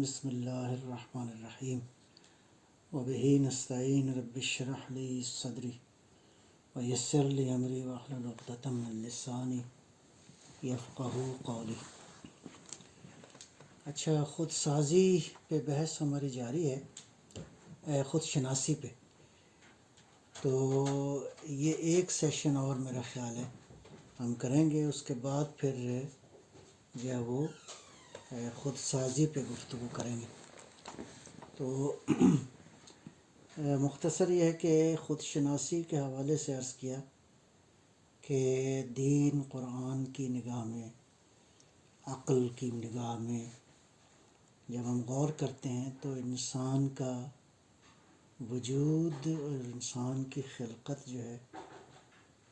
بسم اللہ الرحمن الرحیم وبہ نستعین رب اشرح لی صدری ویسر لی امری واحلل عقدۃ من لسانی یفقہوا قولی۔ اچھا، خود سازی پہ بحث ہماری جاری ہے، خود شناسی پہ۔ تو یہ ایک سیشن اور میرا خیال ہے ہم کریں گے، اس کے بعد پھر جو ہے وہ خود سازی پہ گفتگو کریں گے۔ تو مختصر یہ ہے کہ خود شناسی کے حوالے سے عرض کیا کہ دین قرآن کی نگاہ میں، عقل کی نگاہ میں جب ہم غور کرتے ہیں تو انسان کا وجود اور انسان کی خلقت جو ہے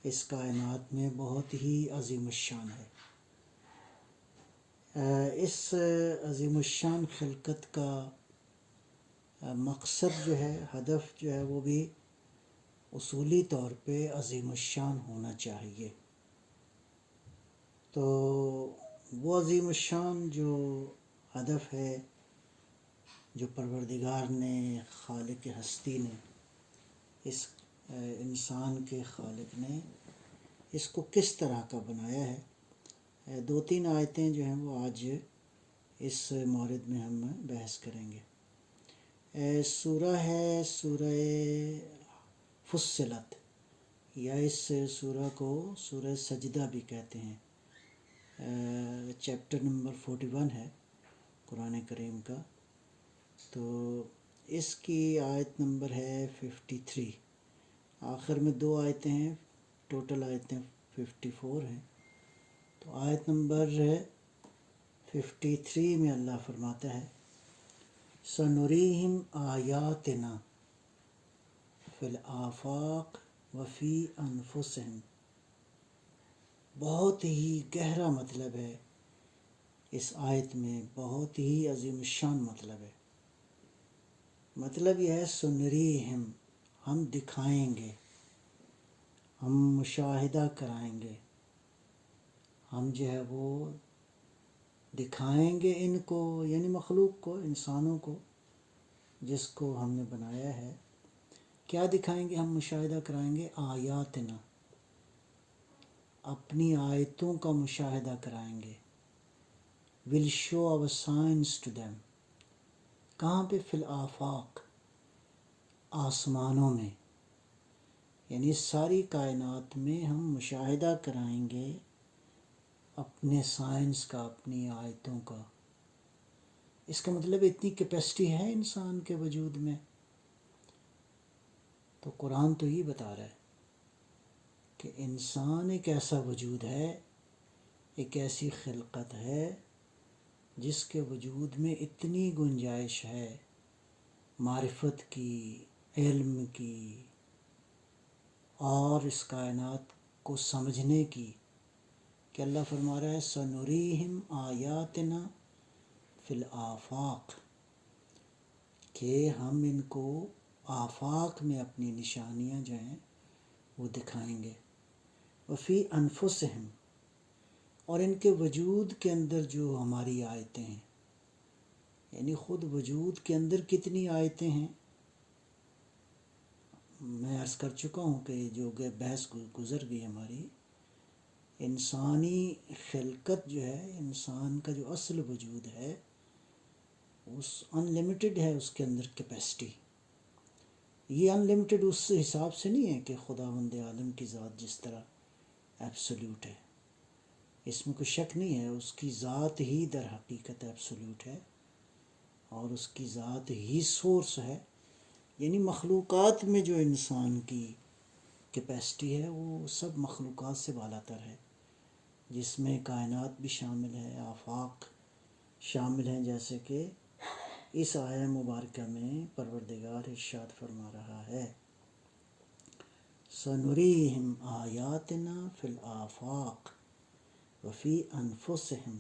اس کائنات میں بہت ہی عظیم الشان ہے۔ اس عظیم الشان خلقت کا مقصد جو ہے، ہدف جو ہے، وہ بھی اصولی طور پہ عظیم الشان ہونا چاہیے۔ تو وہ عظیم الشان جو ہدف ہے، جو پروردگار نے، خالق ہستی نے، اس انسان کے خالق نے اس کو کس طرح کا بنایا ہے، دو تین آیتیں جو ہیں وہ آج اس مورد میں ہم بحث کریں گے۔ سورہ ہے سورہ فصلت، یا اس سورہ کو سورہ سجدہ بھی کہتے ہیں۔ چیپٹر نمبر 41 ہے قرآن کریم کا۔ تو اس کی آیت نمبر ہے 53۔ آخر میں دو آیتیں ہیں، ٹوٹل آیتیں 54 ہیں۔ تو آیت نمبر 53 میں اللہ فرماتا ہے، سنریہم آیاتنا فی الآفاق وفی انفسہم۔ بہت ہی گہرا مطلب ہے اس آیت میں، بہت ہی عظیم الشان مطلب ہے۔ مطلب یہ ہے سنریہم، ہم دکھائیں گے، ہم مشاہدہ کرائیں گے، ہم جو ہے وہ دکھائیں گے ان کو، یعنی مخلوق کو، انسانوں کو جس کو ہم نے بنایا ہے۔ کیا دکھائیں گے؟ ہم مشاہدہ کرائیں گے آیاتنا، اپنی آیتوں کا مشاہدہ کرائیں گے۔ will show our signs to them۔ کہاں پہ؟ فی الآفاق، آسمانوں میں، یعنی ساری کائنات میں ہم مشاہدہ کرائیں گے اپنے سائنس کا، اپنی آیتوں کا۔ اس کا مطلب اتنی کیپیسٹی ہے انسان کے وجود میں۔ تو قرآن تو یہ بتا رہا ہے کہ انسان ایک ایسا وجود ہے، ایک ایسی خلقت ہے جس کے وجود میں اتنی گنجائش ہے معرفت کی، علم کی، اور اس کائنات کو سمجھنے کی، کہ اللہ فرما رہا ہے سنریہم آیاتنا فی الآفاق، کہ ہم ان کو آفاق میں اپنی نشانیاں جو ہیں وہ دکھائیں گے۔ وفی انفسہم، اور ان کے وجود کے اندر جو ہماری آیتیں ہیں، یعنی خود وجود کے اندر کتنی آیتیں ہیں۔ میں عرض کر چکا ہوں کہ جو بحث گزر گئی ہماری، انسانی خلقت جو ہے، انسان کا جو اصل وجود ہے، اس ان لمیٹڈ ہے، اس کے اندر کیپیسٹی۔ یہ ان لمیٹڈ اس حساب سے نہیں ہے کہ خداوند عالم کی ذات جس طرح ایبسولوٹ ہے، اس میں کوئی شک نہیں ہے، اس کی ذات ہی در حقیقت ایبسولوٹ ہے، اور اس کی ذات ہی سورس ہے۔ یعنی مخلوقات میں جو انسان کی کیپیسٹی ہے وہ سب مخلوقات سے بالا تر ہے، جس میں کائنات بھی شامل ہے، آفاق شامل ہیں، جیسے کہ اس آیہ مبارکہ میں پروردگار ارشاد فرما رہا ہے، سنریہم آیاتنا فی الآفاق وفی انفسہم۔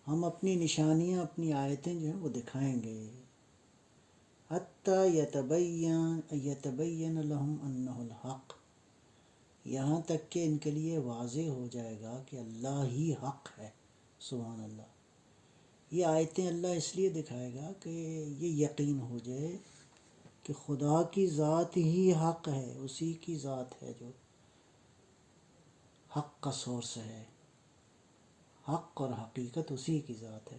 ہم اپنی نشانیاں، اپنی آیتیں جو ہیں وہ دکھائیں گے، حتی یتبین لہم انہ الحق، یہاں تک کہ ان کے لیے واضح ہو جائے گا کہ اللہ ہی حق ہے۔ سبحان اللہ، یہ آیتیں اللہ اس لیے دکھائے گا کہ یہ یقین ہو جائے کہ خدا کی ذات ہی حق ہے، اسی کی ذات ہے جو حق کا سورس ہے، حق اور حقیقت اسی کی ذات ہے۔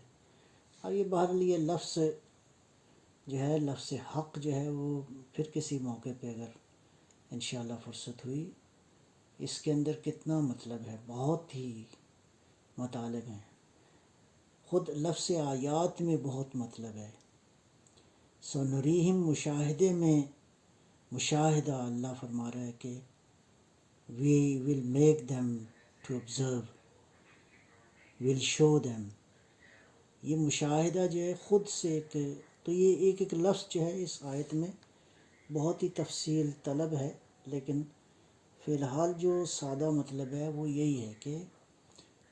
اور یہ بہرحال یہ لفظ جو ہے، لفظ حق جو ہے، وہ پھر کسی موقع پہ اگر انشاءاللہ فرصت ہوئی، اس کے اندر کتنا مطلب ہے، بہت ہی مطالب ہیں، خود لفظ آیات میں بہت مطلب ہے۔ نُریہم مشاہدے میں مشاہدہ اللہ فرما رہا ہے کہ we will make them to observe، will show them. یہ مشاہدہ جو ہے خود سے ایک، تو یہ ایک لفظ جو ہے اس آیت میں بہت ہی تفصیل طلب ہے، لیکن فی الحال جو سادہ مطلب ہے وہ یہی ہے کہ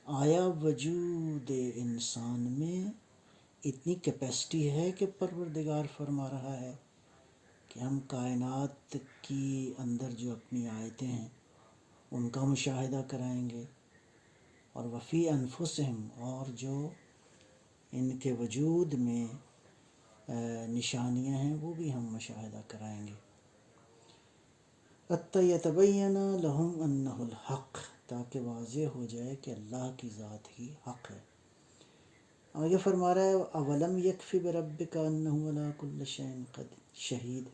آیا وجود انسان میں اتنی کیپیسٹی ہے کہ پروردگار فرما رہا ہے کہ ہم کائنات کی اندر جو اپنی آیتیں ہیں ان کا مشاہدہ کرائیں گے، اور وفی انفسہم، اور جو ان کے وجود میں نشانیاں ہیں وہ بھی ہم مشاہدہ کرائیں گے۔ حتی یتبین لہم انہ الحق، تاکہ واضح ہو جائے کہ اللہ کی ذات ہی حق ہے۔ آگے فرما رہا ہے اولم یکفی بربک انہ علی کل شیء شہید۔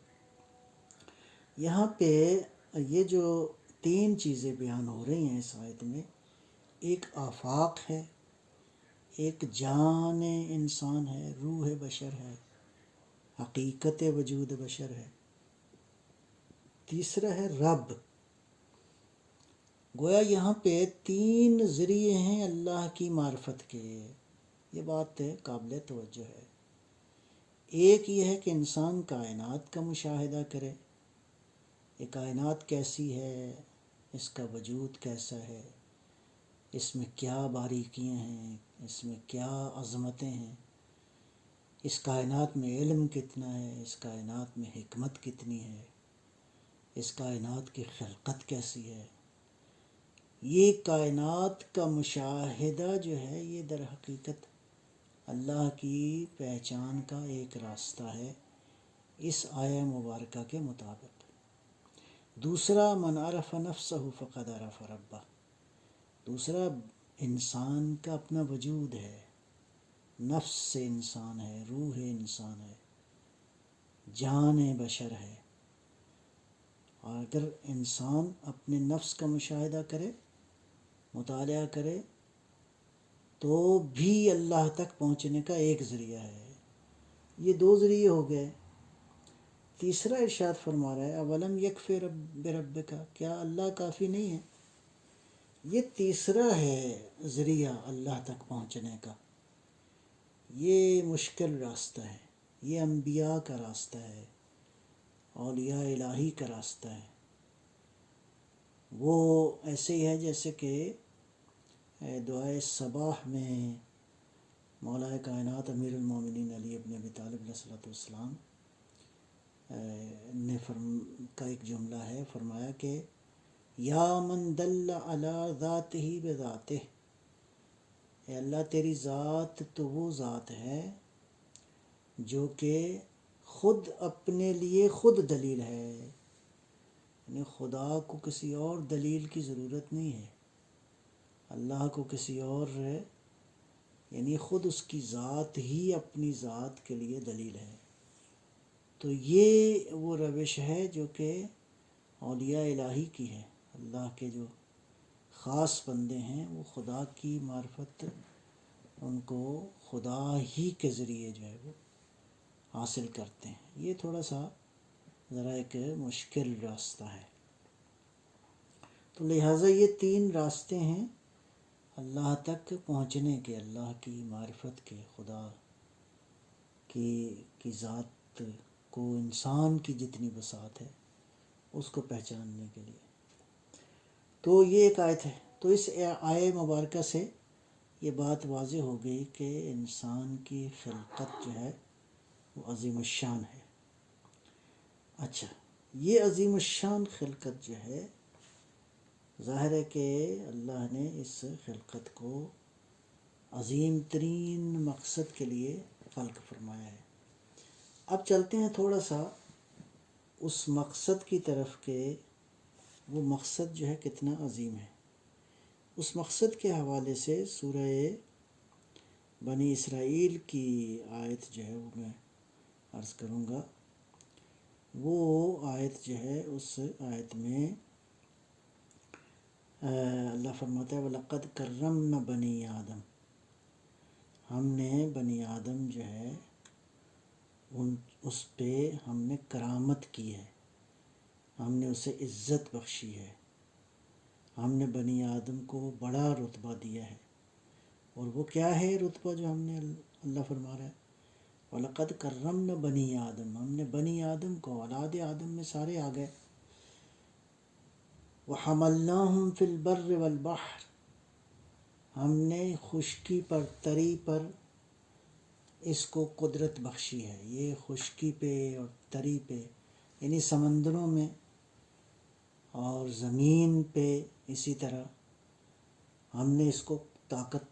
یہاں پہ یہ جو تین چیزیں بیان ہو رہی ہیں اس آیت میں، ایک آفاق ہے، ایک جان انسان ہے، روح بشر ہے، حقیقت وجود بشر ہے، تیسرا ہے رب۔ گویا یہاں پہ تین ذریعے ہیں اللہ کی معرفت کے، یہ بات قابل توجہ ہے۔ ایک یہ ہے کہ انسان کائنات کا مشاہدہ کرے، یہ کائنات کیسی ہے، اس کا وجود کیسا ہے، اس میں کیا باریکیاں ہیں، اس میں کیا عظمتیں ہیں، اس کائنات میں علم کتنا ہے، اس کائنات میں حکمت کتنی ہے، اس کائنات کی خلقت کیسی ہے۔ یہ کائنات کا مشاہدہ جو ہے یہ در حقیقت اللہ کی پہچان کا ایک راستہ ہے اس آیہ مبارکہ کے مطابق۔ دوسرا من عرف نفسہ فقد عرف ربہ، دوسرا انسان کا اپنا وجود ہے، نفس سے انسان ہے، روح انسان ہے، جان بشر ہے۔ اور اگر انسان اپنے نفس کا مشاہدہ کرے، مطالعہ کرے، تو بھی اللہ تک پہنچنے کا ایک ذریعہ ہے۔ یہ دو ذریعے ہو گئے۔ تیسرا ارشاد فرما رہا ہے اولم یکفی بربک، کیا اللہ کافی نہیں ہے؟ یہ تیسرا ہے ذریعہ اللہ تک پہنچنے کا۔ یہ مشکل راستہ ہے، یہ انبیاء کا راستہ ہے، اولیاء الہی کا راستہ ہے۔ وہ ایسے ہی ہے جیسے کہ دعائے صباح میں مولا کائنات امیر المومنین علی ابن ابی طالب علیہ الصلوۃ والسلام نے کا ایک جملہ ہے، فرمایا کہ یا من دل علی ذاتہ بذاتہ، اے اللہ تیری ذات تو وہ ذات ہے جو کہ خود اپنے لیے خود دلیل ہے، یعنی خدا کو کسی اور دلیل کی ضرورت نہیں ہے، اللہ کو کسی اور، یعنی خود اس کی ذات ہی اپنی ذات کے لیے دلیل ہے۔ تو یہ وہ روش ہے جو کہ اولیاء الہی کی ہے، اللہ کے جو خاص بندے ہیں وہ خدا کی معرفت ان کو خدا ہی کے ذریعے جو ہے وہ حاصل کرتے ہیں۔ یہ تھوڑا سا ذرا ایک مشکل راستہ ہے، تو لہٰذا یہ تین راستے ہیں اللہ تک پہنچنے کے، اللہ کی معرفت کے، خدا کی ذات کو، انسان کی جتنی بساط ہے اس کو پہچاننے کے لیے۔ تو یہ ایک آیت ہے۔ تو اس آیہ مبارکہ سے یہ بات واضح ہو گئی کہ انسان کی خلقت جو ہے وہ عظیم الشان ہے۔ اچھا، یہ عظیم الشان خلقت جو ہے، ظاہر ہے کہ اللہ نے اس خلقت کو عظیم ترین مقصد کے لیے خلق فرمایا ہے۔ اب چلتے ہیں تھوڑا سا اس مقصد کی طرف کہ وہ مقصد جو ہے کتنا عظیم ہے۔ اس مقصد کے حوالے سے سورہ بنی اسرائیل کی آیت جو ہے وہ میں عرض کروں گا۔ وہ آیت جو ہے اس آیت میں اللہ فرماتا ہے وَلَقَدْ كَرَّمْنَا بَنِي آدم، ہم نے بنی آدم جو ہے اس پہ ہم نے کرامت کی ہے، ہم نے اسے عزت بخشی ہے، ہم نے بنی آدم کو بڑا رتبہ دیا ہے۔ اور وہ کیا ہے رتبہ جو ہم نے اللہ فرما رہا ہے وَلَقَدْ كَرَّمْنَا بَنِي آدم، ہم نے بنی آدم کو، اولاد آدم میں سارے آ گئے۔ وَحَمَلْنَاهُمْ فِي الْبَرِّ وَالْبَحْرِ، ہم نے خشکی پر تری پر اس کو قدرت بخشی ہے۔ یہ خشکی پہ اور تری پہ یعنی سمندروں میں اور زمین پہ اسی طرح ہم نے اس کو طاقت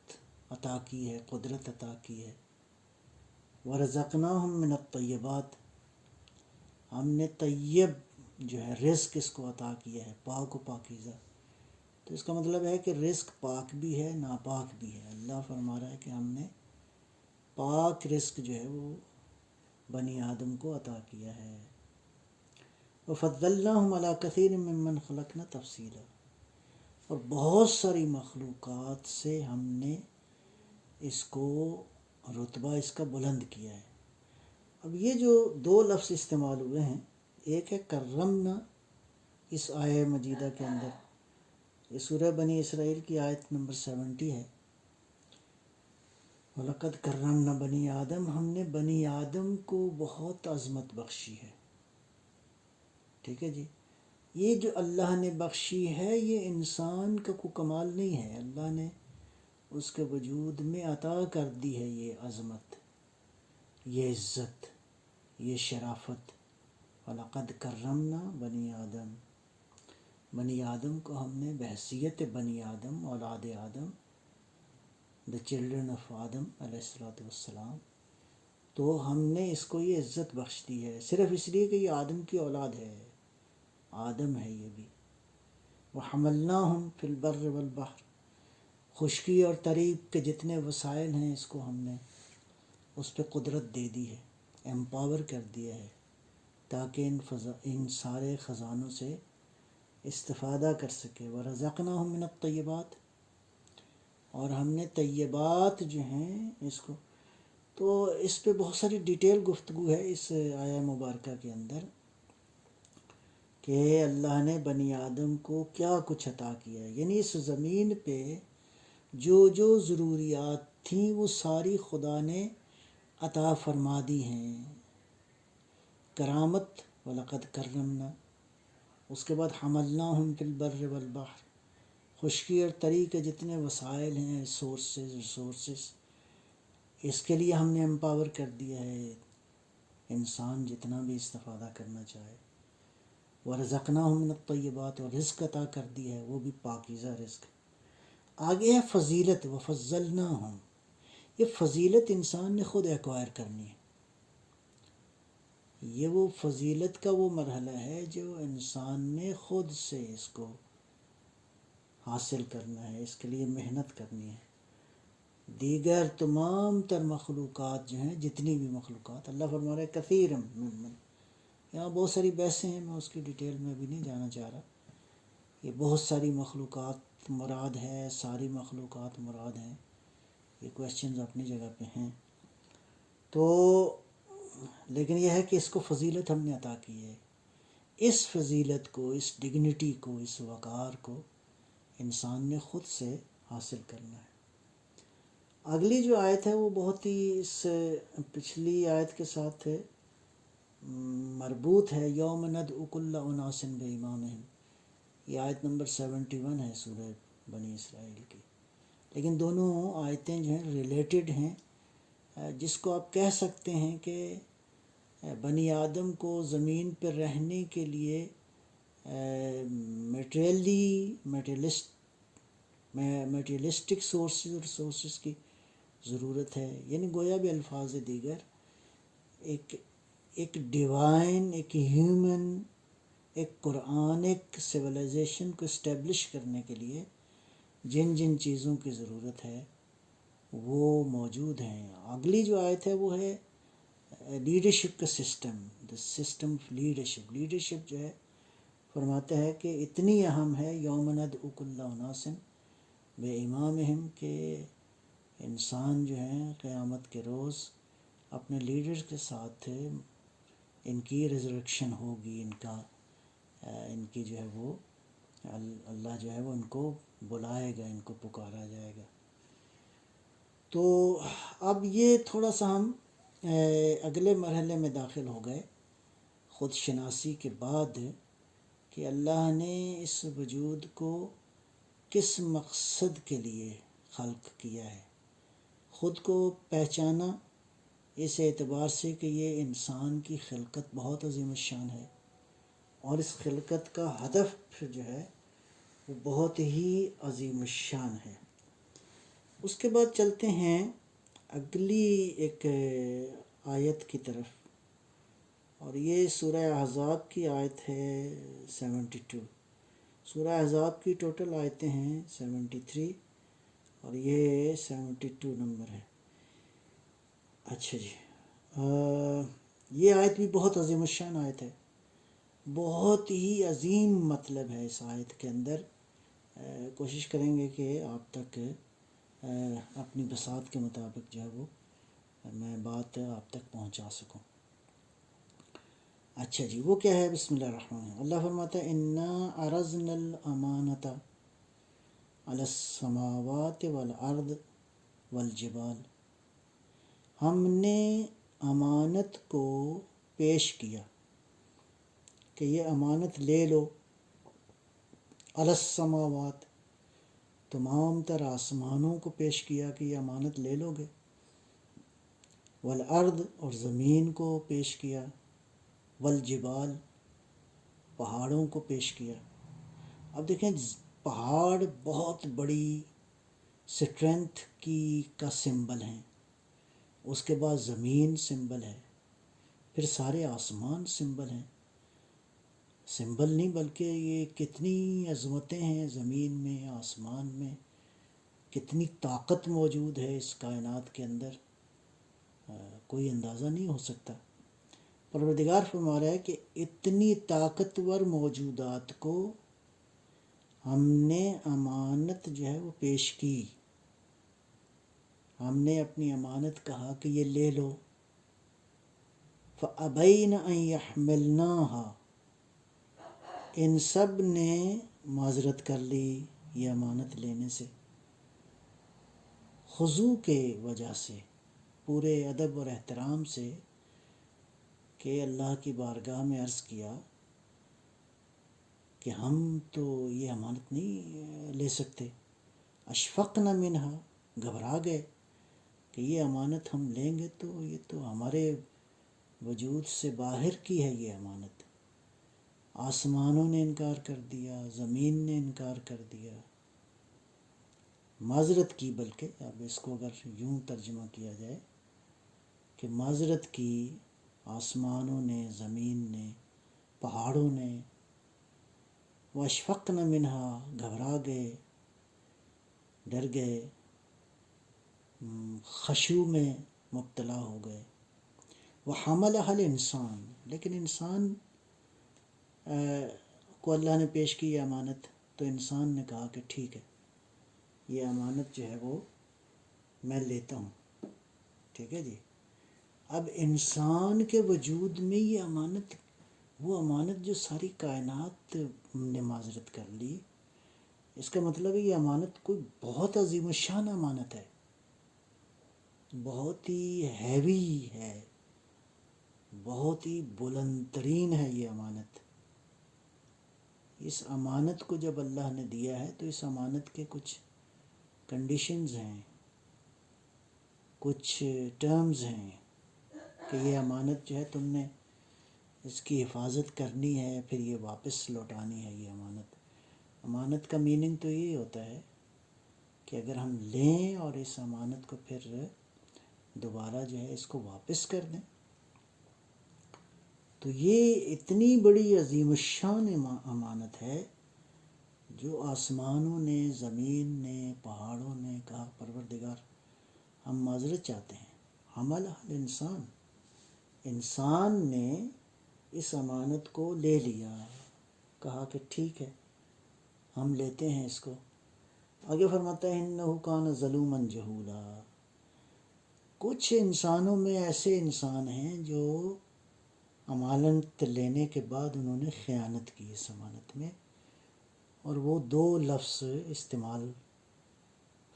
عطا کی ہے، قدرت عطا کی ہے۔ وَرَزَقْنَاهُمْ مِنَ الطَّيِّبَاتِ، ہم نے طیب جو ہے رزق اس کو عطا کیا ہے، پاک و پاکیزہ۔ تو اس کا مطلب ہے کہ رزق پاک بھی ہے ناپاک بھی ہے۔ اللہ فرما رہا ہے کہ ہم نے پاک رزق جو ہے وہ بنی آدم کو عطا کیا ہے۔ وَفَضَّلْنَاهُمْ عَلَىٰ كَثِيرٍ مِّمَّنْ خَلَقْنَا تَفْصِيلًا، اور بہت ساری مخلوقات سے ہم نے اس کو رتبہ اس کا بلند کیا ہے۔ اب یہ جو دو لفظ استعمال ہوئے ہیں، ایک ہے کرمنا اس آیہ مجیدہ کے اندر، یہ سورہ بنی اسرائیل کی آیت نمبر 70 ہے۔ وَلَقَدْ كَرَّمْنَا بَنِي آدم، ہم نے بنی آدم کو بہت عظمت بخشی ہے۔ ٹھیک ہے جی، یہ جو اللہ نے بخشی ہے یہ انسان کا کوئی کمال نہیں ہے، اللہ نے اس کے وجود میں عطا کر دی ہے یہ عظمت، یہ عزت، یہ شرافت۔ وَلَقَدْ كَرَّمْنَا بَنِي آدم، بنی آدم کو ہم نے بحیثیت بنی آدم، اولاد آدم، دا چلڈرن آف آدم علیہ الصلوۃ والسلام، تو ہم نے اس کو یہ عزت بخش دی ہے صرف اس لیے کہ یہ آدم کی اولاد ہے، آدم ہے یہ بھی۔ وَحَمَلْنَاهُمْ فِي الْبَرِّ وَالْبَحْرِ، خشکی اور طریق کے جتنے وسائل ہیں اس کو ہم نے اس پہ قدرت دے دی ہے، ایمپاور کر دیا ہے، تاکہ ان سارے خزانوں سے استفادہ کر سکے۔ وَرَزَقْنَاهُمْ مِنَ الطَّيِّبَاتِ، اور ہم نے طیبات جو ہیں اس کو، تو اس پہ بہت ساری ڈیٹیل گفتگو ہے اس آیہ مبارکہ کے اندر کہ اللہ نے بنی آدم کو کیا کچھ عطا کیا ہے، یعنی اس زمین پہ جو ضروریات تھیں وہ ساری خدا نے عطا فرما دی ہیں۔ کرامت وَلَقَدْ كَرَّمْنَا، اس کے بعد حَمَلْنَاهُمْ فِي الْبَرِّ وَالْبَحْرِ، خشکی اور تری کے جتنے وسائل ہیں، ریسورسز، اس کے لیے ہم نے امپاور کر دیا ہے انسان جتنا بھی استفادہ کرنا چاہے۔ وَرَزَقْنَاهُمْ مِنَ الطَّيِّبَاتِ، اور رزق عطا کر دیا ہے وہ بھی پاکیزہ رزق۔ آگے ہے فضیلت، وَفَضَّلْنَاهُمْ، یہ فضیلت انسان نے خود ایکوائر کرنی ہے۔ یہ وہ فضیلت کا وہ مرحلہ ہے جو انسان نے خود سے اس کو حاصل کرنا ہے، اس کے لیے محنت کرنی ہے۔ دیگر تمام تر مخلوقات جو ہیں، جتنی بھی مخلوقات، اللہ فرما رہا ہے کثیر ممن، یہاں بہت ساری بحثیں ہیں، میں اس کی ڈیٹیل میں بھی نہیں جانا چاہ رہا۔ یہ بہت ساری مخلوقات مراد ہے، ساری مخلوقات مراد ہیں، یہ کویسچنز اپنی جگہ پہ ہیں۔ تو لیکن یہ ہے کہ اس کو فضیلت ہم نے عطا کی ہے، اس فضیلت کو، اس ڈگنیٹی کو، اس وقار کو انسان نے خود سے حاصل کرنا ہے۔ اگلی جو آیت ہے وہ بہت ہی اس پچھلی آیت کے ساتھ مربوط ہے، یوم ندعو کل اناس بامامہم، یہ آیت نمبر 71 ہے سورہ بنی اسرائیل کی۔ لیکن دونوں آیتیں جو ہیں ریلیٹڈ ہیں، جس کو آپ کہہ سکتے ہیں کہ بنی آدم کو زمین پر رہنے کے لیے میٹیریلسٹک سورسز کی ضرورت ہے، یعنی گویا بھی الفاظ دیگر ایک ڈیوائن، ایک ہیومن، ایک قرآنک سویلائزیشن کو اسٹیبلش کرنے کے لیے جن جن چیزوں کی ضرورت ہے وہ موجود ہیں۔ اگلی جو آیت ہے وہ ہے لیڈرشپ کا system, the system of leadership. Leadership جو ہے فرماتا ہے کہ اتنی اہم ہے، یوم ندعو کل اناس بامامہم، کہ انسان جو ہیں قیامت کے روز اپنے لیڈرز کے ساتھ ان کی ریزریکشن ہوگی، ان کی جو ہے وہ اللہ جو ہے وہ ان کو بلائے گا، ان کو پکارا جائے گا۔ تو اب یہ تھوڑا سا ہم اگلے مرحلے میں داخل ہو گئے خود شناسی کے بعد، کہ اللہ نے اس وجود کو کس مقصد کے لیے خلق کیا ہے، خود کو پہچانا اس اعتبار سے کہ یہ انسان کی خلقت بہت عظیم الشان ہے، اور اس خلقت کا ہدف جو ہے وہ بہت ہی عظیم الشان ہے۔ اس کے بعد چلتے ہیں اگلی ایک آیت کی طرف، اور یہ سورہ احزاب کی آیت ہے 72۔ سورہ احزاب کی ٹوٹل آیتیں ہیں 73، اور یہ 72 نمبر ہے۔ اچھا جی، یہ آیت بھی بہت عظیم الشان آیت ہے، بہت ہی عظیم مطلب ہے اس آیت کے اندر۔ کوشش کریں گے کہ آپ تک اپنی بساط کے مطابق جو ہے وہ میں بات آپ تک پہنچا سکوں۔ اچھا جی، وہ کیا ہے؟ بسم اللہ الرحمن الرحیم۔ اللہ فرماتا ہے انا عرضنا الامانۃ علی السماوات والارض والجبال، ہم نے امانت کو پیش کیا کہ یہ امانت لے لو، علی السماوات، تمام تر آسمانوں کو پیش کیا کہ یہ امانت لے لو گے، والارض، اور زمین کو پیش کیا، والجبال، پہاڑوں کو پیش کیا۔ اب دیکھیں پہاڑ بہت بڑی اسٹرینتھ کا سمبل ہیں، اس کے بعد زمین سمبل ہے، پھر سارے آسمان سمبل ہیں، سمبل نہیں بلکہ یہ کتنی عظمتیں ہیں زمین میں، آسمان میں، کتنی طاقت موجود ہے اس کائنات کے اندر، کوئی اندازہ نہیں ہو سکتا۔ پروردگار فرما رہا ہے کہ اتنی طاقتور موجودات کو ہم نے امانت جو ہے وہ پیش کی، ہم نے اپنی امانت کہا کہ یہ لے لو، فَأَبَيْنَ أَن يَحْمِلْنَاهَا، ان سب نے معذرت کر لی یہ امانت لینے سے، خضوع کے وجہ سے، پورے ادب اور احترام سے، کہ اللہ کی بارگاہ میں عرض کیا کہ ہم تو یہ امانت نہیں لے سکتے، اشفقن منہا، گھبرا گئے کہ یہ امانت ہم لیں گے تو یہ تو ہمارے وجود سے باہر کی ہے یہ امانت۔ آسمانوں نے انکار کر دیا، زمین نے انکار کر دیا، معذرت کی، بلکہ اب اس کو اگر یوں ترجمہ کیا جائے کہ معذرت کی آسمانوں نے، زمین نے، پہاڑوں نے، واشفقن منہا، گھبرا گئے، ڈر گئے، خشوع میں مبتلا ہو گئے، وحملها الانسان، لیکن انسان کو اللہ نے پیش کی یہ امانت، تو انسان نے کہا کہ ٹھیک ہے یہ امانت جو ہے وہ میں لیتا ہوں، ٹھیک ہے جی۔ اب انسان کے وجود میں یہ امانت، وہ امانت جو ساری کائنات نے معذرت کر لی، اس کا مطلب ہے یہ امانت کوئی بہت عظیم الشان امانت ہے، بہت ہی ہیوی ہے، بہت ہی بلند ترین ہے یہ امانت۔ اس امانت کو جب اللہ نے دیا ہے تو اس امانت کے کچھ کنڈیشنز ہیں، کچھ ٹرمز ہیں کہ یہ امانت جو ہے تم نے اس کی حفاظت کرنی ہے، پھر یہ واپس لوٹانی ہے۔ یہ امانت کا میننگ تو یہی ہوتا ہے کہ اگر ہم لیں اور اس امانت کو پھر دوبارہ جو ہے اس کو واپس کر دیں. تو یہ اتنی بڑی عظیم الشان امانت ہے جو آسمانوں نے، زمین نے، پہاڑوں نے کہا پروردگار ہم معذرت چاہتے ہیں. حمل الانسان، انسان نے اس امانت کو لے لیا، کہا کہ ٹھیک ہے ہم لیتے ہیں اس کو. آگے فرماتا ہے انہ کان ظلوما جہولا. کچھ انسانوں میں ایسے انسان ہیں جو امانت لینے کے بعد انہوں نے خیانت کی اس امانت میں، اور وہ دو لفظ استعمال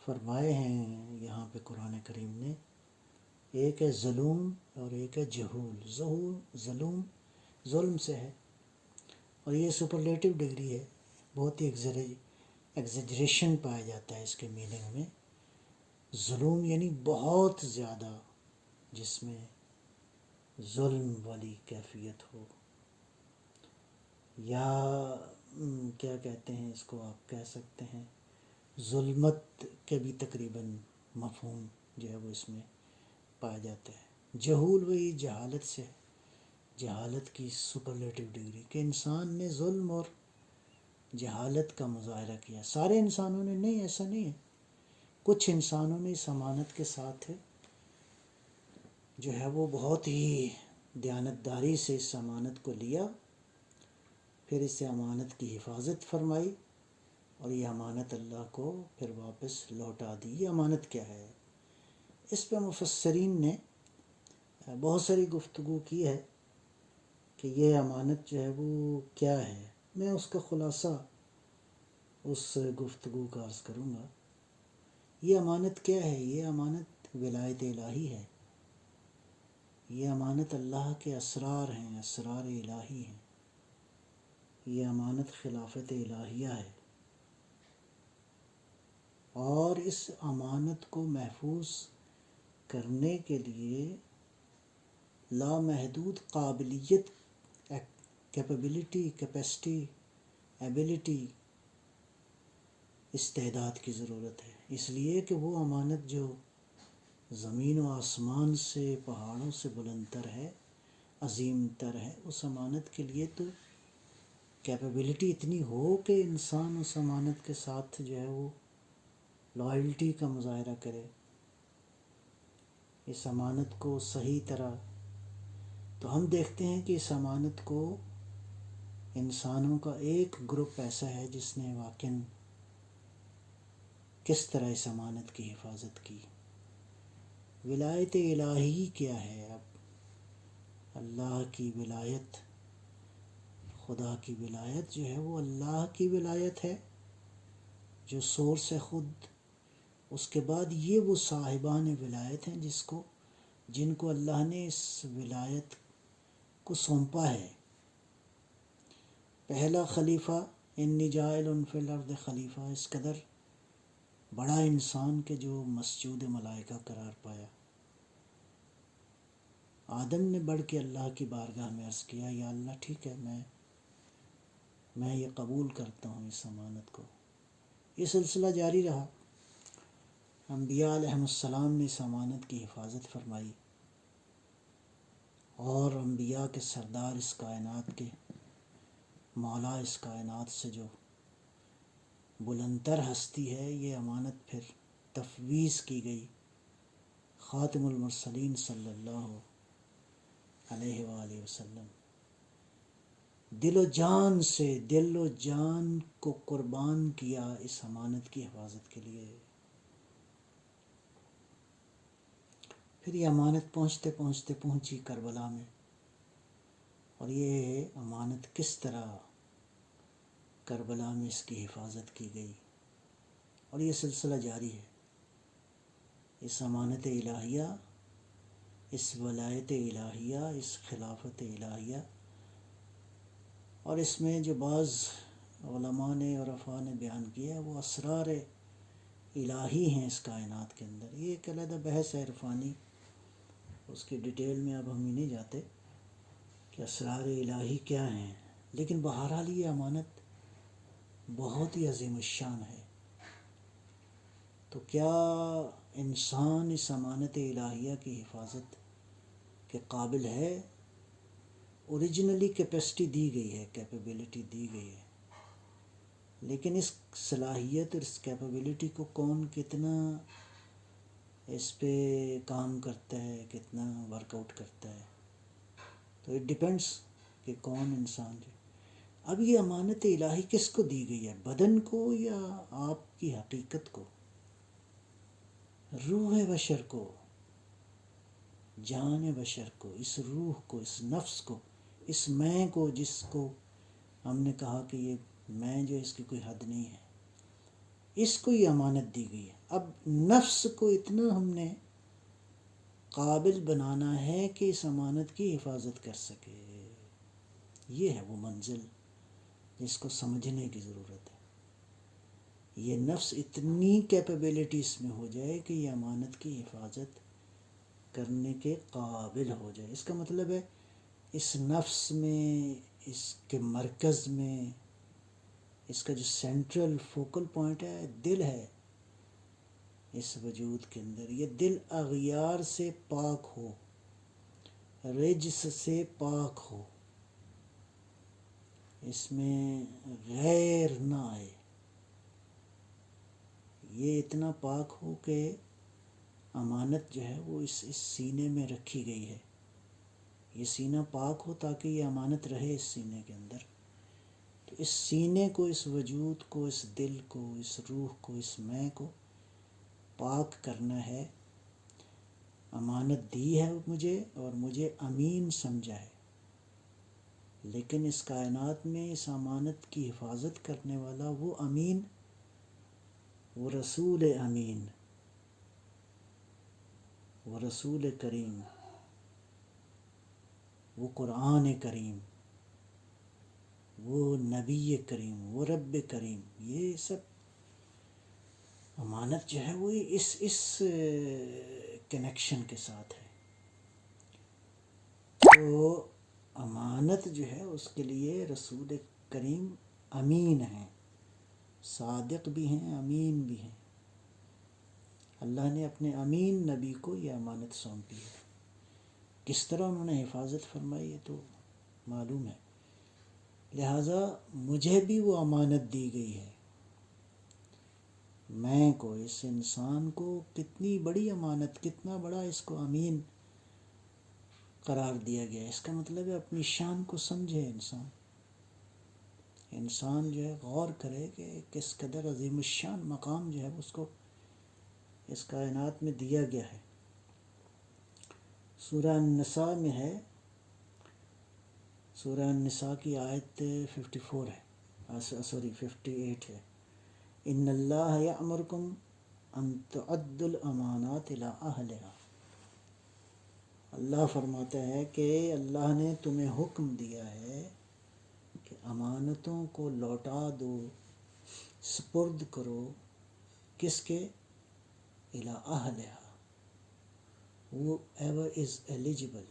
فرمائے ہیں یہاں پہ قرآن کریم نے. ایک ہے ظلم اور ایک ہے جہول. ظلم ظلم سے ہے، اور یہ سپرلیٹو ڈگری ہے، بہت ہی ایگزیجریشن پایا جاتا ہے اس کے میننگ میں. ظلم یعنی بہت زیادہ، جس میں ظلم والی کیفیت ہو، یا کیا کہتے ہیں اس کو، آپ کہہ سکتے ہیں ظلمت کے بھی تقریباً مفہوم جو ہے وہ اس میں پایا جاتا ہے. جہول وہی جہالت سے، جہالت کی سپرلیٹو ڈگری، کہ انسان نے ظلم اور جہالت کا مظاہرہ کیا. سارے انسانوں نے نہیں، ایسا نہیں ہے. کچھ انسانوں نے اس امانت کے ساتھ جو ہے وہ بہت ہی دیانتداری سے اس امانت کو لیا، پھر اس امانت کی حفاظت فرمائی، اور یہ امانت اللہ کو پھر واپس لوٹا دی. یہ امانت کیا ہے؟ اس پہ مفسرین نے بہت ساری گفتگو کی ہے کہ یہ امانت جو ہے وہ کیا ہے. میں اس کا خلاصہ اس گفتگو کا عرض کروں گا. یہ امانت کیا ہے؟ یہ امانت ولایت الہی ہے. یہ امانت اللہ کے اسرار ہیں، اسرار الہی ہیں. یہ امانت خلافت الہیہ ہے، اور اس امانت کو محفوظ کرنے کے لیے لامحدود قابلیت، کیپیبلٹی، کیپیسٹی، ایبلٹی، استعداد کی ضرورت ہے. اس لیے کہ وہ امانت جو زمین و آسمان سے، پہاڑوں سے بلند تر ہے، عظیم تر ہے، اس امانت کے لیے تو کیپیبلٹی اتنی ہو کہ انسان اس امانت کے ساتھ جو ہے وہ لائلٹی کا مظاہرہ کرے، اس امانت کو صحیح طرح. تو ہم دیکھتے ہیں کہ اس امانت کو انسانوں کا ایک گروپ ایسا ہے جس نے واقعاً کس طرح اس امانت کی حفاظت کی. ولایت الہی کیا ہے؟ اب اللہ کی ولایت، خدا کی ولایت جو ہے وہ اللہ کی ولایت ہے جو سورس ہے خود. اس کے بعد یہ وہ صاحبان ولایت ہیں جن کو اللہ نے اس ولایت کو سونپا ہے. پہلا خلیفہ انی جاعل فی الارض خلیفہ، اس قدر بڑا انسان کہ جو مسجود ملائکہ قرار پایا. آدم نے بڑھ کے اللہ کی بارگاہ میں عرض کیا یا اللہ ٹھیک ہے، میں یہ قبول کرتا ہوں اس امانت کو. یہ سلسلہ جاری رہا. انبیاء علیہم السلام نے اس امانت کی حفاظت فرمائی، اور انبیاء کے سردار، اس کائنات کے مولا، اس کائنات سے جو بلندتر ہستی ہے، یہ امانت پھر تفویض کی گئی خاتم المرسلین صلی اللہ علیہ وآلہ وسلم. دل و جان کو قربان کیا اس امانت کی حفاظت کے لیے. پھر یہ امانت پہنچتے پہنچتے پہنچی کربلا میں، اور یہ امانت کس طرح کربلا میں اس کی حفاظت کی گئی، اور یہ سلسلہ جاری ہے. اس امانت الہیہ، اس ولایت الہیہ، اس خلافت الہیہ، اور اس میں جو بعض علماء نے، عرفاء نے بیان کیا وہ اسرار الہی ہیں اس کائنات کے اندر. یہ ایک علیحدہ بحث ہے عرفانی، اس کی ڈیٹیل میں اب ہم ہی نہیں جاتے کہ اسرار الہی کیا ہیں، لیکن بہرحال یہ امانت بہت ہی عظیم الشان ہے. تو کیا انسان اس امانت الہیہ کی حفاظت کے قابل ہے؟ اوریجنلی کیپیسٹی دی گئی ہے، کیپیبلٹی دی گئی ہے، لیکن اس صلاحیت اور اس کیپیبلٹی کو کون کتنا اس پہ کام کرتا ہے، کتنا ورک آؤٹ کرتا ہے، تو اٹ ڈپینڈس کہ کون انسان جو. اب یہ امانت الہی کس کو دی گئی ہے؟ بدن کو یا آپ کی حقیقت کو، روح بشر کو، جان بشر کو، اس روح کو، اس نفس کو، اس میں کو، جس کو ہم نے کہا کہ یہ میں جو اس کی کوئی حد نہیں ہے، اس کو یہ امانت دی گئی ہے. اب نفس کو اتنا ہم نے قابل بنانا ہے کہ اس امانت کی حفاظت کر سکے. یہ ہے وہ منزل جس کو سمجھنے کی ضرورت ہے. یہ نفس اتنی کیپیبلٹی اس میں ہو جائے کہ یہ امانت کی حفاظت کرنے کے قابل ہو جائے. اس کا مطلب ہے اس نفس میں، اس کے مرکز میں، اس کا جو سینٹرل فوکل پوائنٹ ہے، دل ہے. اس وجود کے اندر یہ دل اغیار سے پاک ہو، رجس سے پاک ہو، اس میں غیر نہ آئے. یہ اتنا پاک ہو کہ امانت جو ہے وہ اس سینے میں رکھی گئی ہے. یہ سینہ پاک ہو تاکہ یہ امانت رہے اس سینے کے اندر. تو اس سینے کو، اس وجود کو، اس دل کو، اس روح کو، اس میں کو پاک کرنا ہے. امانت دی ہے مجھے اور مجھے امین سمجھا ہے، لیکن اس کائنات میں اس امانت کی حفاظت کرنے والا وہ امین، وہ رسول امین، وہ رسول کریم، وہ قرآن کریم، وہ نبی کریم، وہ رب کریم. یہ سب امانت جو ہے وہ اس کنیکشن کے ساتھ ہے. تو امانت جو ہے اس کے لیے رسول کریم امین ہیں، صادق بھی ہیں، امین بھی ہیں. اللہ نے اپنے امین نبی کو یہ امانت سونپی ہے. کس طرح انہوں نے حفاظت فرمائی ہے تو معلوم ہے. لہٰذا مجھے بھی وہ امانت دی گئی ہے. میں کو، اس انسان کو کتنی بڑی امانت، کتنا بڑا اس کو امین قرار دیا گیا. اس کا مطلب ہے اپنی شان کو سمجھے انسان جو ہے غور کرے کہ کس قدر عظیم الشان مقام جو ہے اس کو اس کائنات میں دیا گیا ہے. سورہ النساء میں ہے، سورہ النساء کی آیت 54 ہے، 58 ہے. ان اللہ یأمرکم ان تعدوا الامانات الی اہلہا. اللہ فرماتا ہے کہ اللہ نے تمہیں حکم دیا ہے کہ امانتوں کو لوٹا دو، سپرد کرو. کس کے؟ الی اہلہا، وہ ایور از ایلیجبل،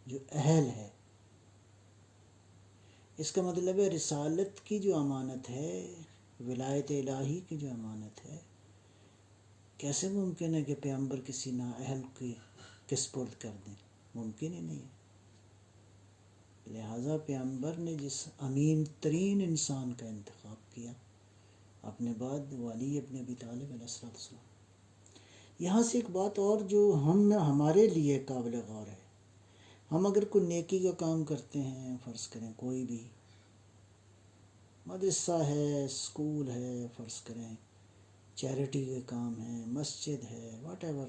جو اہل ہے. اس کا مطلب ہے رسالت کی جو امانت ہے، ولایت الہی کی جو امانت ہے، کیسے ممکن ہے کہ پیغمبر کسی نااہل کے سپرد کر دیں؟ ممکن ہی نہیں ہے. لہٰذا پیغمبر نے جس امین ترین انسان کا انتخاب کیا اپنے بعد، وہ علی ابن ابی طالب علیہ السلام. یہاں سے ایک بات اور جو ہمارے لیے قابل غور ہے. ہم اگر کوئی نیکی کا کام کرتے ہیں، فرض کریں کوئی بھی مدرسہ ہے، اسکول ہے، فرض کریں چیریٹی کے کام ہے، مسجد ہے، واٹ ایور،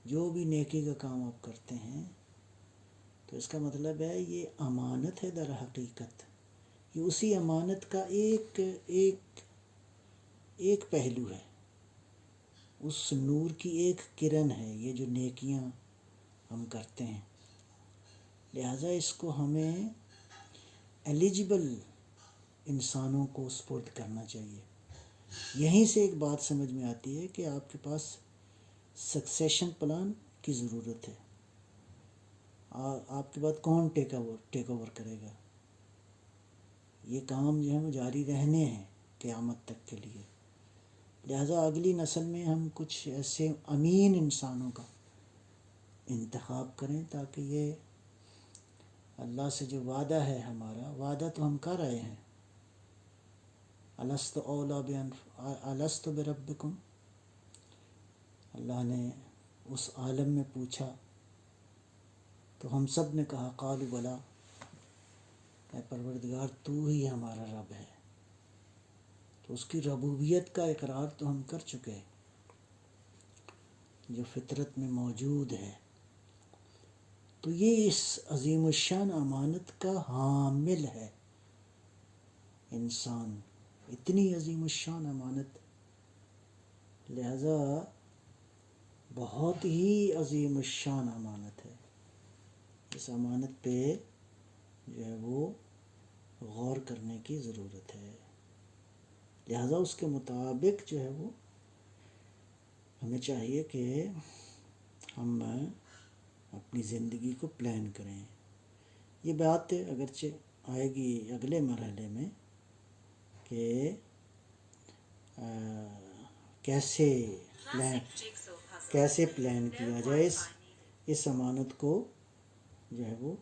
جو بھی نیکی کا کام آپ کرتے ہیں، تو اس کا مطلب ہے یہ امانت ہے. در حقیقت یہ اسی امانت کا ایک پہلو ہے، اس نور کی ایک کرن ہے یہ جو نیکیاں ہم کرتے ہیں. لہٰذا اس کو ہمیں ایلیجبل انسانوں کو سپرد کرنا چاہیے. یہیں سے ایک بات سمجھ میں آتی ہے کہ آپ کے پاس سکسیشن پلان کی ضرورت ہے. آپ کے بعد کون ٹیک اوور کرے گا؟ یہ کام جو ہے وہ جاری رہنے ہیں قیامت تک کے لیے. لہذا اگلی نسل میں ہم کچھ ایسے امین انسانوں کا انتخاب کریں تاکہ یہ اللہ سے جو وعدہ ہے ہمارا، وعدہ تو ہم کر رہے ہیں، الست بربکم، اللہ نے اس عالم میں پوچھا تو ہم سب نے کہا قالوا بلا، اے پروردگار تو ہی ہمارا رب ہے، تو اس کی ربوبیت کا اقرار تو ہم کر چکے جو فطرت میں موجود ہے۔ تو یہ اس عظیم الشان امانت کا حامل ہے انسان، اتنی عظیم الشان امانت، لہذا بہت ہی عظیم الشان امانت ہے، اس امانت پہ جو ہے وہ غور کرنے کی ضرورت ہے، لہذا اس کے مطابق جو ہے وہ ہمیں چاہیے کہ ہم اپنی زندگی کو پلان کریں۔ یہ بات اگرچہ آئے گی اگلے مرحلے میں کہ کیسے پلان کیا جائے اس امانت کو جو ہے وہ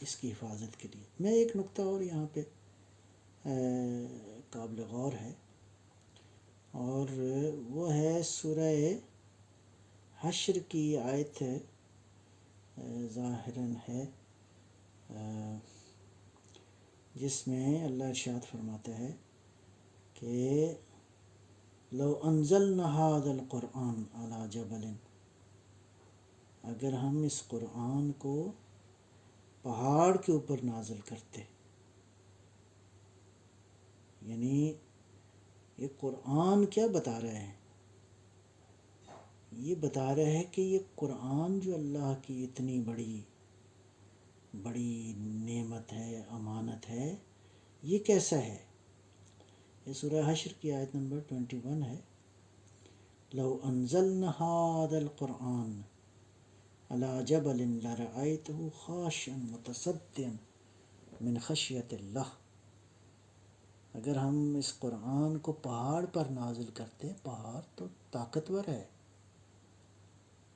اس کی حفاظت کے لیے۔ میں ایک نقطہ اور یہاں پہ قابل غور ہے، اور وہ ہے سورہ حشر کی آیت ظاہراً ہے جس میں اللہ ارشاد فرماتا ہے کہ لو انزلنا هذا القرآن على جبل، اگر ہم اس قرآن کو پہاڑ کے اوپر نازل کرتے، یعنی یہ قرآن کیا بتا رہے ہیں؟ یہ بتا رہے ہیں کہ یہ قرآن جو اللہ کی اتنی بڑی نعمت ہے، امانت ہے، یہ کیسا ہے؟ یہ سورہ حشر کی آیت نمبر 21 ہے، لو انزلنا هذا القرآن على جبل لرأيته خاشعا متصدعا من خشیت اللہ، اگر ہم اس قرآن کو پہاڑ پر نازل کرتے، پہاڑ تو طاقتور ہے،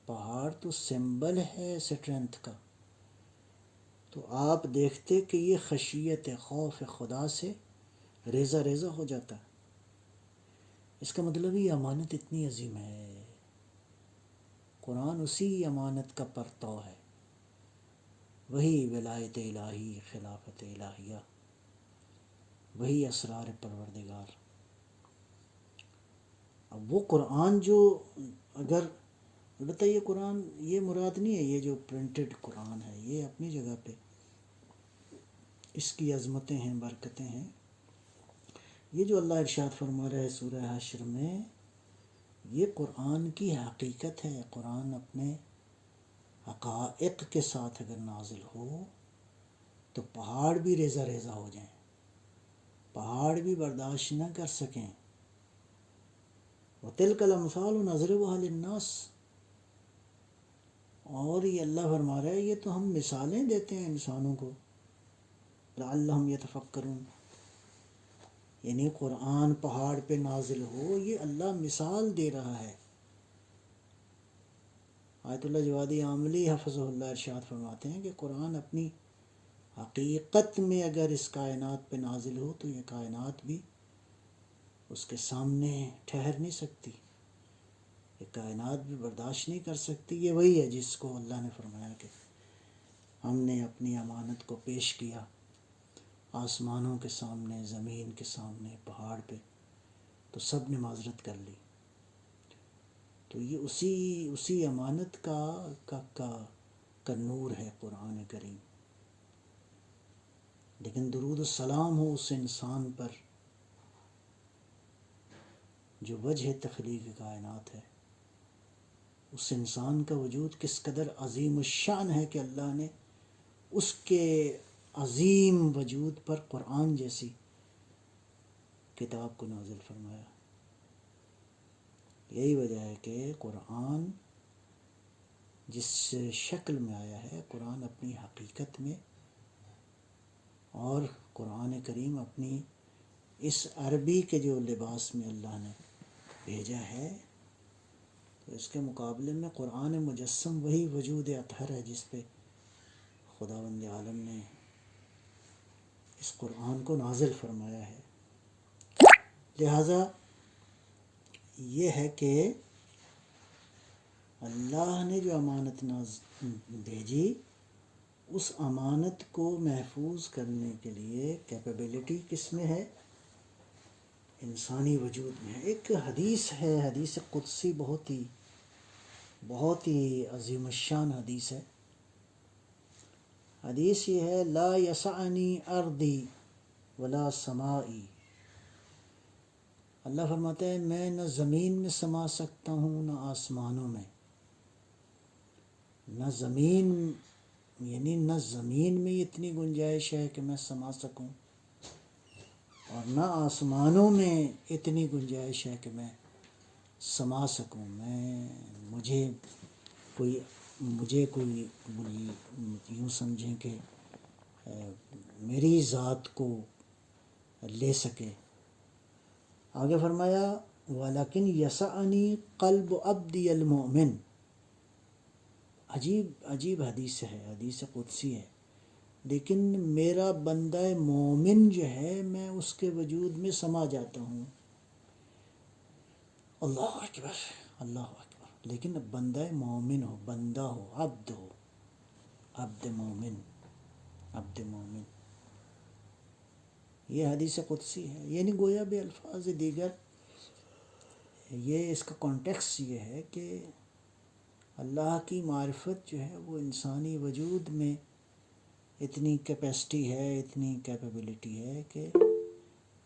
پہاڑ تو سمبل ہے اسٹرینتھ کا، تو آپ دیکھتے کہ یہ خشیت خوف خدا سے ریزہ ریزہ ہو جاتا۔ اس کا مطلب یہ امانت اتنی عظیم ہے، قرآن اسی امانت کا پرتو ہے، وہی ولایت الہی، خلافت الہیہ، وہی اسرار پروردگار۔ اب وہ قرآن جو اگر البتہ یہ قرآن، یہ مراد نہیں ہے یہ جو پرنٹڈ قرآن ہے، یہ اپنی جگہ پہ اس کی عظمتیں ہیں، برکتیں ہیں۔ یہ جو اللہ ارشاد فرما رہا ہے سورہ حشر میں، یہ قرآن کی حقیقت ہے۔ قرآن اپنے حقائق کے ساتھ اگر نازل ہو تو پہاڑ بھی ریزہ ریزہ ہو جائیں، پہاڑ بھی برداشت نہ کر سکیں۔ وَتِلْكَ الْأَمْثَالُ نَضْرِبُهَا لِلنَّاسِ، اور یہ اللہ فرما رہا ہے یہ تو ہم مثالیں دیتے ہیں انسانوں کو، لعلہم یتفکرون، یعنی قرآن پہاڑ پہ نازل ہو، یہ اللہ مثال دے رہا ہے۔ آیت اللہ جوادی عاملی حفظہ اللہ ارشاد فرماتے ہیں کہ قرآن اپنی حقیقت میں اگر اس کائنات پہ نازل ہو تو یہ کائنات بھی اس کے سامنے ٹھہر نہیں سکتی، یہ کائنات بھی برداشت نہیں کر سکتی۔ یہ وہی ہے جس کو اللہ نے فرمایا کہ ہم نے اپنی امانت کو پیش کیا آسمانوں کے سامنے، زمین کے سامنے، پہاڑ پہ، تو سب نے معذرت کر لی۔ تو یہ اسی امانت کا نور ہے قرآن کریم۔ لیکن درود السلام ہو اس انسان پر جو وجہ تخلیق کائنات ہے، اس انسان کا وجود کس قدر عظیم الشان ہے کہ اللہ نے اس کے عظیم وجود پر قرآن جیسی کتاب کو نازل فرمایا۔ یہی وجہ ہے کہ قرآن جس شکل میں آیا ہے، قرآن اپنی حقیقت میں، اور قرآن کریم اپنی اس عربی کے جو لباس میں اللہ نے بھیجا ہے، تو اس کے مقابلے میں قرآن مجسم وہی وجود اطہر ہے جس پہ خداوند عالم نے اس قرآن کو نازل فرمایا ہے۔ لہٰذا یہ ہے کہ اللہ نے جو امانت بھیجی، اس امانت کو محفوظ کرنے کے لیے کیپیبلٹی کس میں ہے؟ انسانی وجود میں ہے۔ ایک حدیث ہے، حدیث قدسی، بہت ہی عظیم الشان حدیث ہے۔ حدیث یہ ہے: لا یسعنی ارضی ولا سمائی۔ اللہ فرماتے ہیں میں نہ زمین میں سما سکتا ہوں نہ آسمانوں میں۔ نہ زمین، یعنی نہ زمین میں اتنی گنجائش ہے کہ میں سما سکوں، اور نہ آسمانوں میں اتنی گنجائش ہے کہ میں سما سکوں۔ مجھے کوئی یوں سمجھیں کہ میری ذات کو لے سکے۔ آگے فرمایا: وَلَكِنْ يَسَعْنِي قَلْبُ عَبْدِيَ الْمُؤْمِنِ۔ عجیب حدیث ہے، حدیث قدسی ہے، لیکن میرا بندہ مومن جو ہے میں اس کے وجود میں سما جاتا ہوں۔ اللہ اکبر، اللہ اکبر۔ لیکن بندہ مومن ہو، بندہ ہو، عبد ہو، عبد مومن، عبد مومن، یہ حدیث قدسی ہے۔ یعنی گویا بے الفاظ دیگر یہ اس کا کانٹیکس یہ ہے کہ اللہ کی معرفت جو ہے وہ انسانی وجود میں اتنی کیپیسٹی ہے، اتنی کیپیبلٹی ہے کہ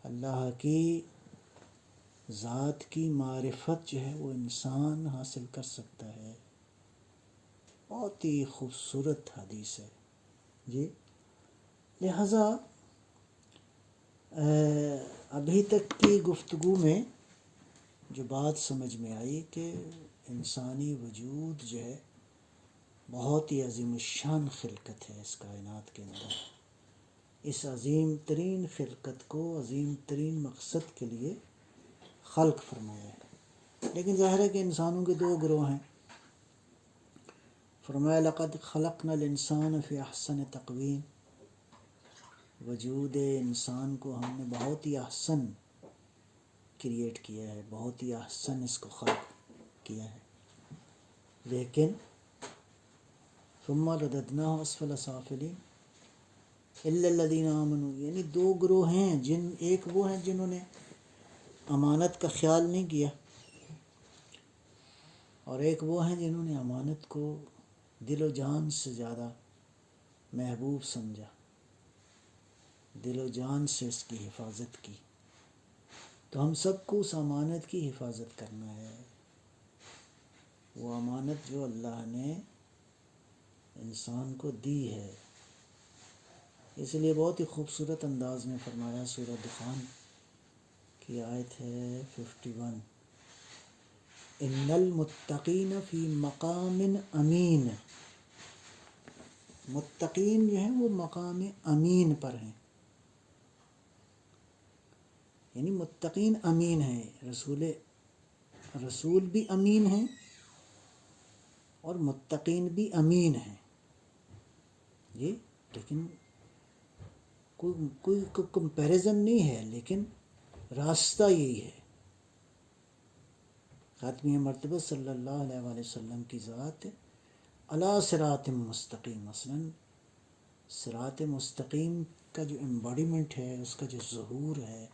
اللہ کی ذات کی معرفت جو ہے وہ انسان حاصل کر سکتا ہے۔ بہت ہی خوبصورت حدیث ہے جی۔ لہٰذا ابھی تک کی گفتگو میں جو بات سمجھ میں آئی کہ انسانی وجود جو ہے بہت ہی عظیم الشان خلقت ہے اس کائنات کے اندر۔ اس عظیم ترین خلقت کو عظیم ترین مقصد کے لیے خلق فرمایا ہے۔ لیکن ظاہر ہے کہ انسانوں کے دو گروہ ہیں۔ فرمایا: لقد خلقنا الانسان فی احسن تقویم۔ وجود انسان کو ہم نے بہت ہی احسن کریٹ کیا ہے، بہت ہی احسن اس کو خلق کیا ہے۔ لیکن ثم رددناہ اسفل سافلین الا الذین آمنوا، یعنی دو گروہ ہیں، ایک وہ ہیں جنہوں نے امانت کا خیال نہیں کیا، اور ایک وہ ہیں جنہوں نے امانت کو دل و جان سے زیادہ محبوب سمجھا، دل و جان سے اس کی حفاظت کی۔ تو ہم سب کو اس امانت کی حفاظت کرنا ہے، وہ امانت جو اللہ نے انسان کو دی ہے۔ اس لیے بہت ہی خوبصورت انداز میں فرمایا، سورہ دخان کی آیت ہے 51: ان المتقین فی مقام امین۔ متقین جو ہیں وہ مقام امین پر ہیں، یعنی متقین امین ہیں، رسول بھی امین ہیں اور متقین بھی امین ہیں جی۔ لیکن کوئی کمپیریزن نہیں ہے، لیکن راستہ یہی ہے۔ خاتمی مرتبہ صلی اللہ علیہ وآلہ وسلم کی ذات علی صراط مستقیم، مثلاً صراط مستقیم کا جو امباڈیمنٹ ہے، اس کا جو ظہور ہے،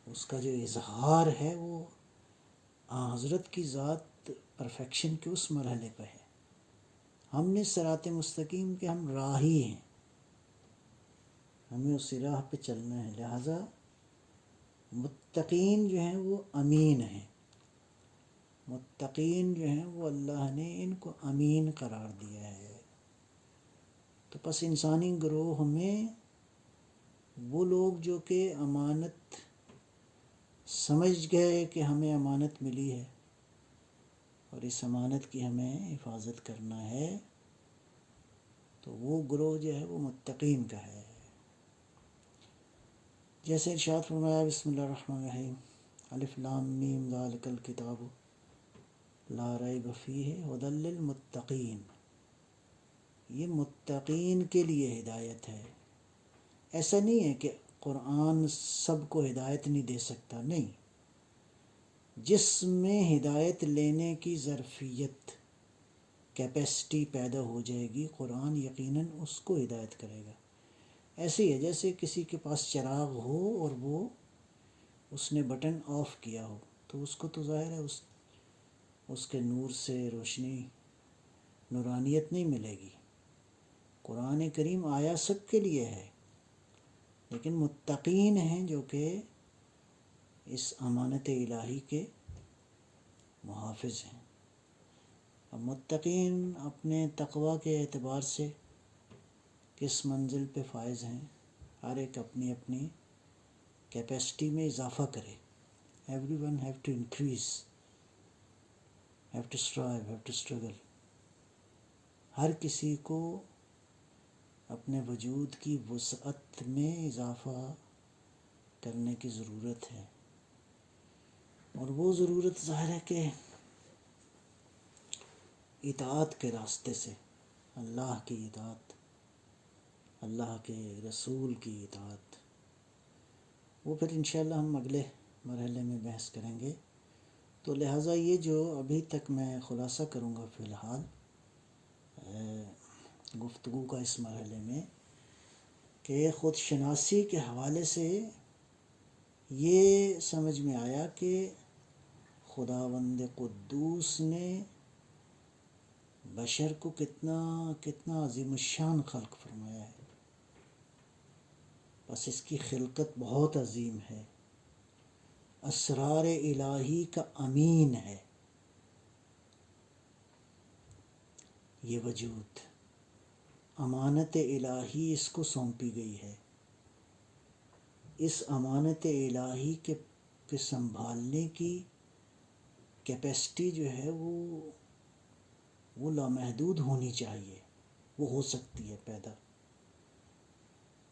اس کا جو اظہار ہے، وہ حضرت کی ذات پرفیکشن کے اس مرحلے پہ ہے۔ ہم نے صراط مستقیم کے ہم راہی ہیں، ہمیں اسی راہ پہ چلنا ہے۔ لہٰذا متقین جو ہیں وہ امین ہیں، متقین جو ہیں وہ اللہ نے ان کو امین قرار دیا ہے۔ تو پس انسانی گروہ میں وہ لوگ جو کہ امانت سمجھ گئے کہ ہمیں امانت ملی ہے اور اس امانت کی ہمیں حفاظت کرنا ہے، تو وہ گروہ جو ہے وہ متقین کا ہے۔ جیسے ارشاد فرمایا، بسم اللہ الرحمن الرحیم: الف لام میم ذالک الکتاب لا ریب فیہ ھدی للمتقین، یہ متقین کے لیے ہدایت ہے۔ ایسا نہیں ہے کہ قرآن سب کو ہدایت نہیں دے سکتا، نہیں، جس میں ہدایت لینے کی ظرفیت، کیپیسٹی پیدا ہو جائے گی، قرآن یقیناً اس کو ہدایت کرے گا۔ ایسے ہی ہے جیسے کسی کے پاس چراغ ہو اور وہ اس نے بٹن آف کیا ہو، تو اس کو تو ظاہر ہے اس کے نور سے روشنی، نورانیت نہیں ملے گی۔ قرآن کریم آیا سب کے لیے ہے، لیکن متقین ہیں جو کہ اس امانت الہی کے محافظ ہیں۔ اب متقین اپنے تقوی کے اعتبار سے کس منزل پہ فائز ہیں، ہر ایک اپنی اپنی کیپیسٹی میں اضافہ کرے۔ Everyone have to increase, have to strive, have to struggle. ہر کسی کو اپنے وجود کی وسعت میں اضافہ کرنے کی ضرورت ہے، اور وہ ضرورت ظاہر ہے کہ اطاعت کے راستے سے، اللہ کی اطاعت، اللہ کے رسول کی اطاعت، وہ پھر انشاءاللہ ہم اگلے مرحلے میں بحث کریں گے۔ تو لہٰذا یہ جو ابھی تک میں خلاصہ کروں گا فی الحال گفتگو کا اس مرحلے میں، کہ خود شناسی کے حوالے سے یہ سمجھ میں آیا کہ خداوند قدوس نے بشر کو کتنا عظیم الشان خلق فرمایا ہے، بس اس کی خلقت بہت عظیم ہے، اسرار الہی کا امین ہے یہ وجود، امانت الہی اس کو سونپی گئی ہے۔ اس امانت الہی کے سنبھالنے کی کیپیسٹی جو ہے وہ لامحدود ہونی چاہیے، وہ ہو سکتی ہے پیدا،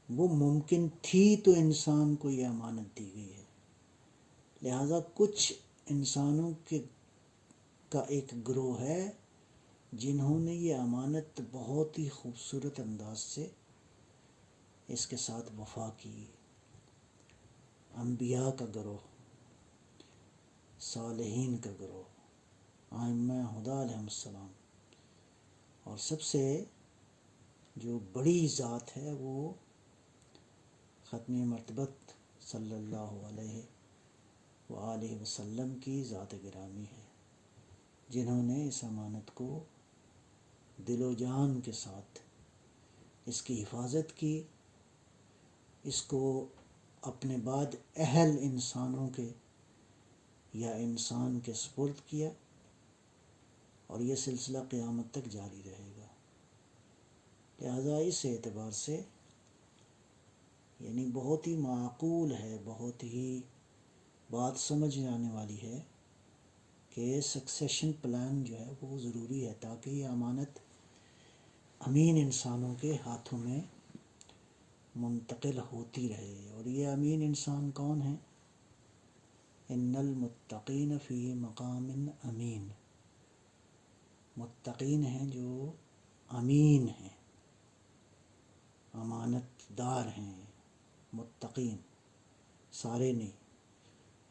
وہ ممکن تھی تو انسان کو یہ امانت دی گئی ہے۔ لہٰذا کچھ انسانوں کا ایک گروہ ہے جنہوں نے یہ امانت بہت ہی خوبصورت انداز سے اس کے ساتھ وفا کی۔ انبیاء کا گروہ، صالحین کا گروہ، ائمہ ہدیٰ علیہم السلام، اور سب سے جو بڑی ذات ہے وہ ختم مرتبت صلی اللہ علیہ وآلہ وسلم کی ذات گرامی ہے، جنہوں نے اس امانت کو دل و جان کے ساتھ اس کی حفاظت کی، اس کو اپنے بعد اہل انسانوں کے یا انسان کے سپرد کیا، اور یہ سلسلہ قیامت تک جاری رہے گا۔ لہذا اس اعتبار سے یعنی بہت ہی معقول ہے، بہت ہی بات سمجھ آنے والی ہے کہ سکسیشن پلان جو ہے وہ ضروری ہے، تاکہ یہ امانت امین انسانوں کے ہاتھوں میں منتقل ہوتی رہے۔ اور یہ امین انسان کون ہیں؟ ان المتقین فی مقام امین، متقین ہیں جو امین ہیں، امانت دار ہیں، متقین سارے نہیں،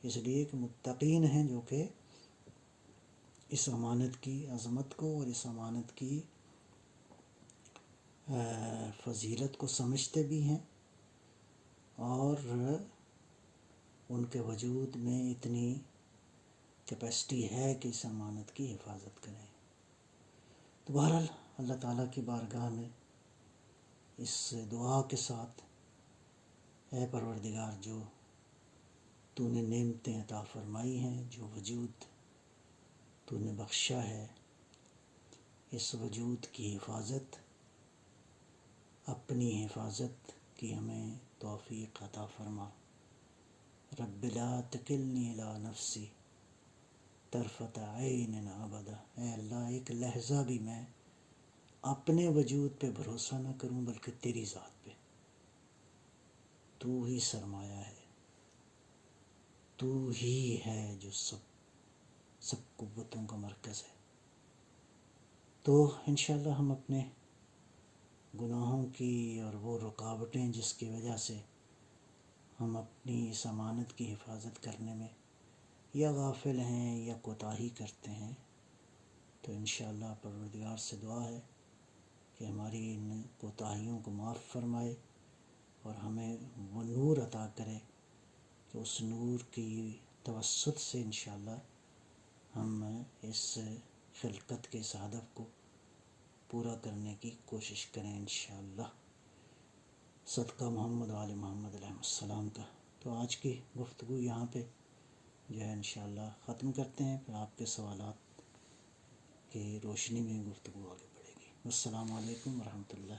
اس لیے کہ متقین ہیں جو کہ اس امانت کی عظمت کو اور اس امانت کی فضیلت کو سمجھتے بھی ہیں، اور ان کے وجود میں اتنی کیپیسٹی ہے کہ اس امانت کی حفاظت کریں۔ تو بہرحال اللہ تعالیٰ کی بارگاہ میں اس دعا کے ساتھ، اے پروردگار، جو تو نے نعمتیں عطا فرمائی ہیں، جو وجود تو نے بخشا ہے، اس وجود کی حفاظت، اپنی حفاظت کی ہمیں توفیق عطا فرما۔ رب لا تکلنی الی نفسی طرفۃ عین ابدا، اے اللہ ایک لحظہ بھی میں اپنے وجود پہ بھروسہ نہ کروں بلکہ تیری ذات پہ۔ تو ہی سرمایہ ہے، تو ہی ہے جو سب قوتوں کا مرکز ہے. تو انشاءاللہ ہم اپنے گناہوں کی اور وہ رکاوٹیں جس کی وجہ سے ہم اپنی اس امانت کی حفاظت کرنے میں یا غافل ہیں یا کوتاہی کرتے ہیں، تو انشاءاللہ پروردگار سے دعا ہے کہ ہماری ان کوتاہیوں کو معاف فرمائے اور ہمیں وہ نور عطا کرے کہ اس نور کی توسط سے انشاءاللہ ہم اس خلقت کے اس ہدف کو پورا کرنے کی کوشش کریں انشاءاللہ. صدقہ محمد و آل محمد علیہ السلام کا. تو آج کی گفتگو یہاں پہ جو ہے انشاءاللہ ختم کرتے ہیں، پھر آپ کے سوالات کی روشنی میں گفتگو آگے بڑھے گی. السلام علیکم ورحمۃ اللہ.